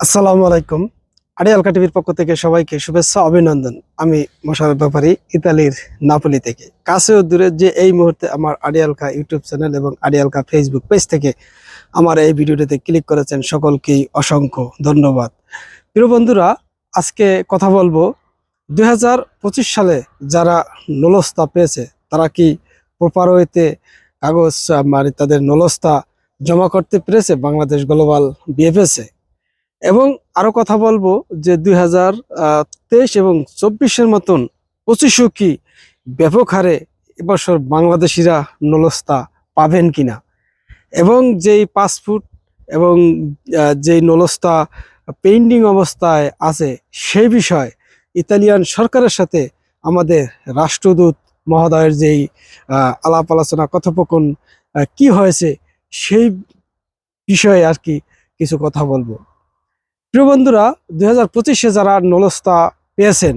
আসসালামু আলাইকুম। আড়িয়ালকা টিভির পক্ষ থেকে সবাইকে শুভেচ্ছা অভিনন্দন। আমি মোশাররফ ব্যাপারী, ইতালির নাপোলি থেকে। কাছে ও দূরে যে এই মুহূর্তে আমার আড়িয়ালকা ইউটিউব চ্যানেল এবং আড়িয়ালকা ফেসবুক পেজ থেকে আমার এই ভিডিওটিতে ক্লিক করেছেন সকলকেই অসংখ্য ধন্যবাদ। প্রিয় বন্ধুরা, আজকে কথা বলবো 2025 সালে যারা নলস্তা পেয়েছে তারা কি প্রপার ওয়েতে কাগজ মানে তাদের নলস্তা জমা করতে পেরেছে বাংলাদেশ গ্লোবাল বিএফএসে। এবং আরো কথা বলবো যে 2023 এবং 24-এর মতন 25-ও কি ব্যাপক হারে এবছর বাংলাদেশিরা নলস্তা পাবেন কিনা, এবং যেই পাসপোর্ট এবং যেই নলস্তা পেন্ডিং অবস্থায় আছে সেই বিষয়ে ইতালিয়ান সরকারের সাথে আমাদের রাষ্ট্রদূত মহোদয়ের যেই আলাপ আলোচনা কথোপকথন কি হয়েছে সেই বিষয়ে আর কি কিছু কথা বলবো। প্রিয় বন্ধুরা, 2025-এ যারা নলস্তা পেয়েছেন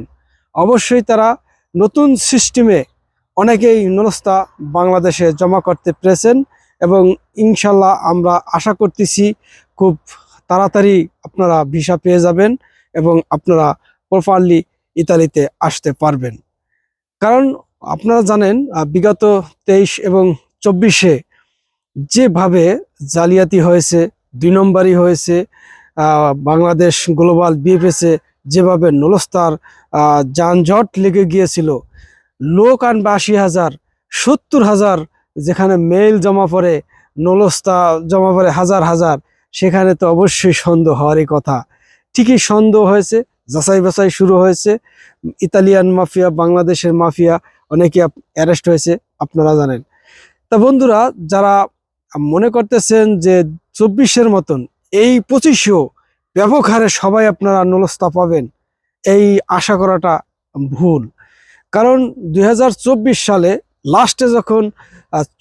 অবশ্যই তারা নতুন সিস্টেমে অনেকেই নলস্তা বাংলাদেশে জমা করতে পেরেছেন, এবং ইনশাল্লাহ আমরা আশা করতেছি খুব তাড়াতাড়ি আপনারা ভিসা পেয়ে যাবেন এবং আপনারা প্রপারলি ইতালিতে আসতে পারবেন। কারণ আপনারা জানেন বিগত 23 এবং 24-এ যেভাবে জালিয়াতি হয়েছে, 2 নম্বরই হয়েছে, বাংলাদেশ গ্লোবাল বিএফএসে যেভাবে নলস্তার যানজট লেগে গিয়েছিল, লোক আনবে 80,000, 70,000, যেখানে মেইল জমা পড়ে নলস্তা জমা পড়ে হাজার হাজার, সেখানে তো অবশ্যই সন্দেহ হওয়ারই কথা। ঠিকই সন্দেহ হয়েছে, যাচাই বাছাই শুরু হয়েছে। ইতালিয়ান মাফিয়া, বাংলাদেশের মাফিয়া অনেকে অ্যারেস্ট হয়েছে, আপনারা জানেন। তা বন্ধুরা, যারা মনে করতেছেন যে 24-এর মতন এই 25-এও ব্যাপক হারে সবাই আপনারা নলস্তা পাবেন, এই আশা করাটা ভুল। কারণ 2024 সালে লাস্টে যখন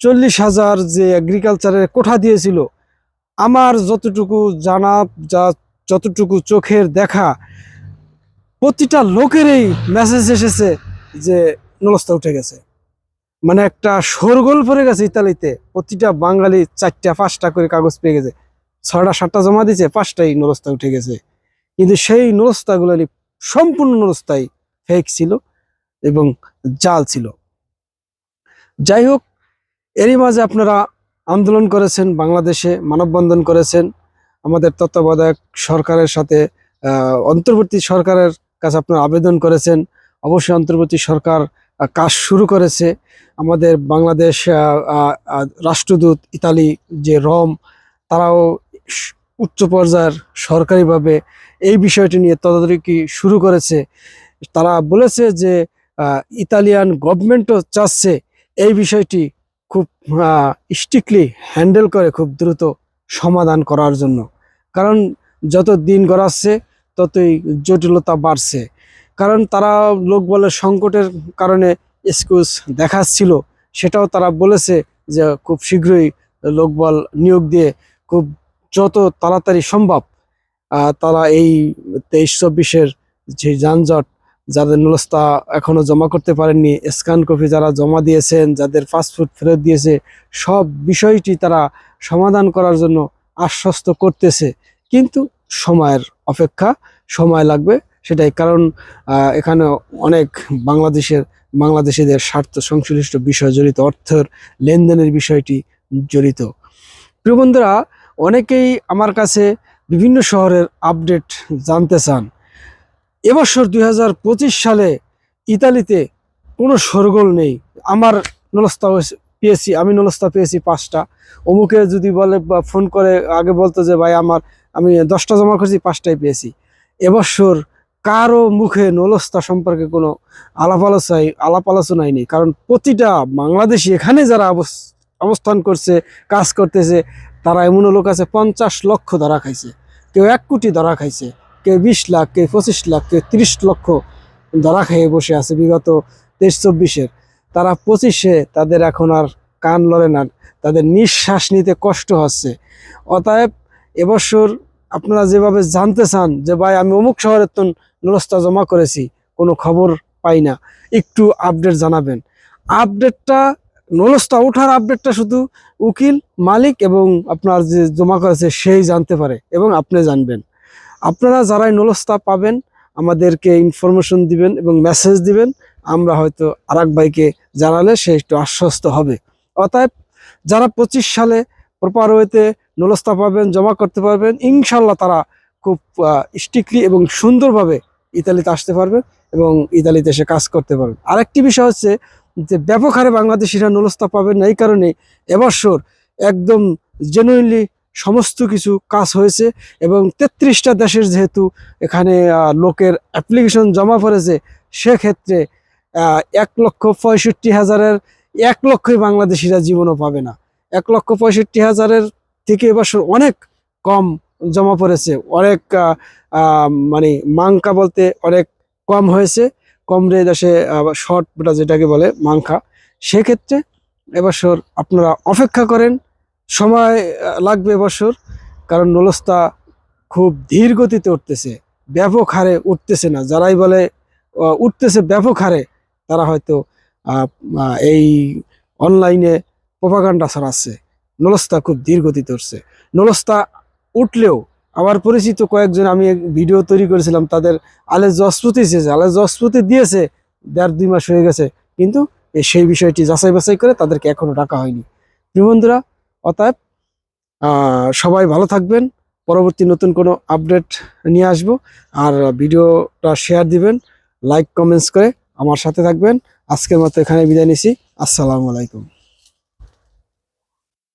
40,000 যে এগ্রিকালচারের কোঠা দিয়েছিল, আমার যতটুকু জানা, যতটুকু চোখের দেখা, প্রতিটা লোকেরই মেসেজ এসেছে যে নলস্তা উঠে গেছে। মানে একটা শোরগোল পড়ে গেছে ইতালিতে। প্রতিটা বাঙালি 4টা 5টা করে কাগজ পেয়ে গেছে, 6টা 7টা জমা দিয়েছে, 5টাই নলস্তা উঠে গেছে। কিন্তু সেই নলস্তাগুলো সম্পূর্ণ নলস্তাই ফেক ছিল এবং জাল ছিল। যাই হোক, এরই মাঝে আপনারা আন্দোলন করেছেন, বাংলাদেশে মানববন্ধন করেছেন, আমাদের তত্ত্বাবধায়ক সরকারের সাথে অন্তর্বর্তী সরকারের কাছে আপনারা আবেদন করেছেন। অবশ্যই অন্তর্বর্তী সরকার কাজ শুরু করেছে। আমাদের বাংলাদেশ রাষ্ট্রদূত ইতালি যে রম, তারাও উচ্চ পর্যায়ের সরকারিভাবে এই বিষয়টি নিয়ে তদারকি শুরু করেছে। তারা বলেছে যে ইতালিয়ান গভর্নমেন্টও চাচ্ছে এই বিষয়টি খুব স্ট্রিক্টলি হ্যান্ডেল করে খুব দ্রুত সমাধান করার জন্য। কারণ যত দিন গড়াচ্ছে ততই জটিলতা বাড়ছে। কারণ তারা লোক বলে সংকটের কারণে এক্সকিউজ দেখাচ্ছিল, সেটাও তারা বলেছে যে খুব শীঘ্রই লোকবল নিয়োগ দিয়ে খুব যত তাড়াতাড়ি সম্ভব তারা এই 23-24-এর যে যানজট, যাদের নলস্তা এখনো জমা করতে পারেননি, স্ক্যান কপি যারা জমা দিয়েছেন, যাদের পাসপোর্ট ফেরত দিয়েছে, সব বিষয়টি তারা সমাধান করার জন্য আশ্বস্ত করতেছে। কিন্তু সময়ের অপেক্ষা, সময় লাগবে সেটাই। কারণ এখানে অনেক বাংলাদেশিদের স্বার্থ সংশ্লিষ্ট বিষয় জড়িত, অর্থের লেনদেনের বিষয়টি জড়িত। প্রিয় বন্ধুরা, অনেকেই আমার কাছে বিভিন্ন শহরের আপডেট জানতে চান। এবছর 2025 সালে ইতালিতে কোনো শোরগোল নেই। আমার নলস্তা পেয়েছি, আমি নলস্তা পেয়েছি 5টা। অমুকে যদি বলে বা ফোন করে আগে বলতো যে ভাই আমি 10টা জমা করেছি, 5টাই পেয়েছি। এবছর কারো মুখে নলস্তা সম্পর্কে কোনো আলাপ আলোচনাই নেই। কারণ প্রতিটা বাংলাদেশি এখানে যারা অবস্থান করছে, কাজ করতেছে, তারা এমনও লোক আছে 50 লক্ষ ধরা খাইছে, কেউ 1 কোটি ধরা খাইছে, কেউ 20 লাখ, কেউ 25 লাখ, কেউ 30 লক্ষ ধরা খেয়ে বসে আছে বিগত 23-24-এর। তারা 25-এ তাদের এখন আর কান লড়ে না, তাদের নিঃশ্বাস নিতে কষ্ট হচ্ছে। অতএব এবছর আপনারা যেভাবে জানতে চান যে ভাই আমি অমুক শহরের তো নলস্তা জমা করেছি, কোনো খবর পাই না, একটু আপডেট জানাবেন। আপডেটটা, নলস্তা ওঠার আপডেটটা শুধু উকিল, মালিক এবং আপনার যে জমা করেছে সেই জানতে পারে এবং আপনি জানবেন। আপনারা যারাই নলস্তা পাবেন আমাদেরকে ইনফরমেশন দিবেন এবং মেসেজ দিবেন, আমরা হয়তো আরেক ভাইকে জানালে সে একটু আশ্বস্ত হবে। অতএব যারা 25 সালে প্রপার ওয়েতে নলস্তা পাবেন, জমা করতে পারবেন, ইনশাল্লাহ তারা খুব স্ট্রিক্টলি এবং সুন্দরভাবে ইতালিতে আসতে পারবেন এবং ইতালিতে এসে কাজ করতে পারবেন। আরেকটি বিষয় হচ্ছে যে ব্যাপক হারে বাংলাদেশিরা নলস্তা পাবেন না, এই কারণে এবছর একদম জেনুইনলি সমস্ত কিছু কাজ হয়েছে এবং 33টা দেশের যেহেতু এখানে লোকের অ্যাপ্লিকেশন জমা পড়েছে, সেক্ষেত্রে 1,65,000-এর 1 লক্ষই বাংলাদেশিরা জীবনও পাবে না। 1,65,000-এর থেকে এবছর অনেক কম জমা পড়েছে, অনেক মানে মাংকা বলতে অনেক কম হয়েছে, কম রে দেশে শর্ট যেটাকে বলে মাংকা। সেক্ষেত্রে এবছর আপনারা অপেক্ষা করেন, সময় লাগবে এবছর, কারণ নলস্তা খুব ধীর গতিতে উঠতেছে, ব্যাপক হারে উঠতেছে না। যারাই বলে উঠতেছে ব্যাপক হারে, তারা হয়তো এই অনলাইনে প্রপাগান্ডা ছড়াচ্ছে। নলস্তা খুব ধীর গতিতে উঠছে। নলস্তা উঠলেও আমার পরিচিত কয়েকজন, আমি এক ভিডিও তৈরি করেছিলাম, তাদের আলেজ জসপুতি চেয়েছে, আলেজ জসপুতি দিয়েছে, 1.5-2 মাস হয়ে গেছে, কিন্তু সেই বিষয়টি যাচাই বাছাই করে তাদেরকে এখনো টাকা হয়নি। প্রিয় বন্ধুরা, অতএব সবাই ভালো থাকবেন, পরবর্তী নতুন কোনো আপডেট নিয়ে আসব। আর ভিডিওটা শেয়ার দিবেন, লাইক কমেন্টস করে আমার সাথে থাকবেন। আজকের মতো এখানে বিদায় নিছি। আসসালামু আলাইকুম।